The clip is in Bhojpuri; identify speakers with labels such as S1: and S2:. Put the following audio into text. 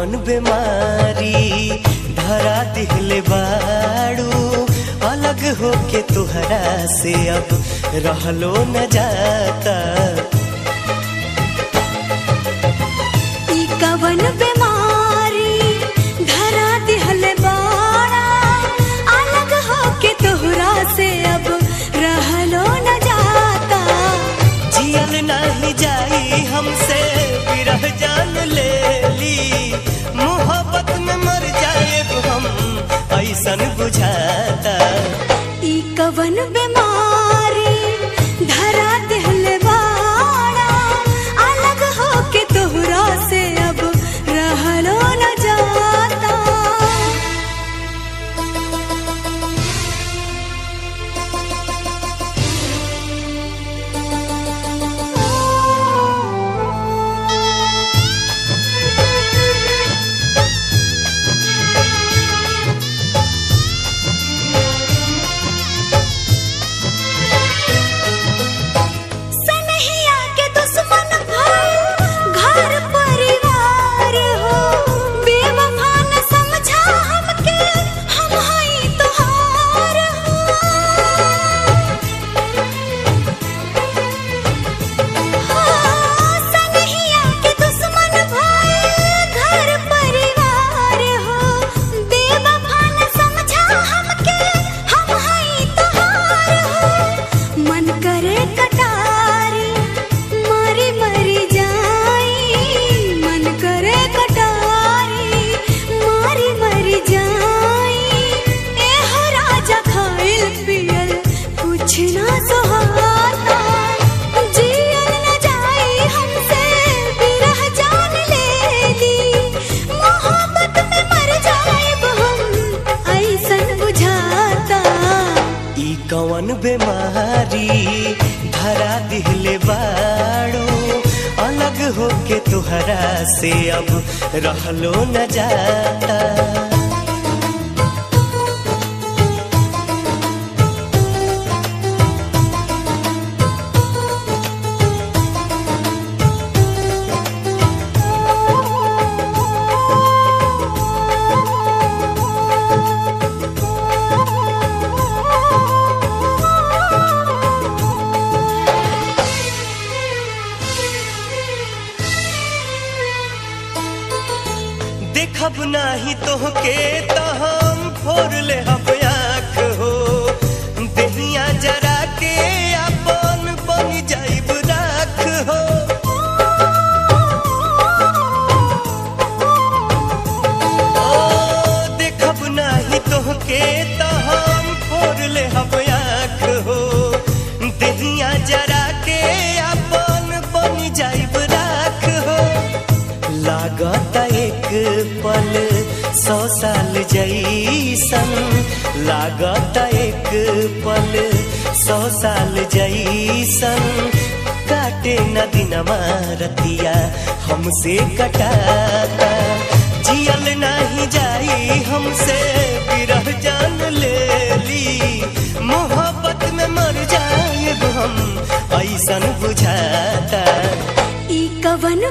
S1: कवन बेमारी धरा दिहले बाड़ू, अलग होके तुहरा से अब रहलो न जाता।
S2: ई कवन बेमारी धरा दिहले बाड़ा, अलग होके तुहरा से अब रहलो न जाता।
S1: जियल नहीं जाई हमसे विरह जान ले ली, मोहब्बत में मर जाए हम ऐसन बुझाता।
S2: ई कवन बेमारी धरा दिहले बाड़ा, अलग होके तुहरा से अब रहलो न जाता।
S1: कवन बेमारी धरा दिहले बाड़ू, अलग होके तुहरा से अब रहलो न जाता। देखब नाही तोहके त हम फोड़ ले हब आँख हो, देहिया जरा के अपन बन जाइब राख हो। देखब नाही तोहके त हम फोड़ ले हब आँख हो, देहिया जरा के अपन बन जाइब राख हो। लागत एक पल 100 साल जैसन, लागत एक पल 100 साल जैसन, काटे न दिनमा रतिया हमसे कटाता। जियल नहीं जाई हमसे विरह जान ले ली, मोहब्बत में मर जाए हम ऐसन बुझाता।
S2: ई कवन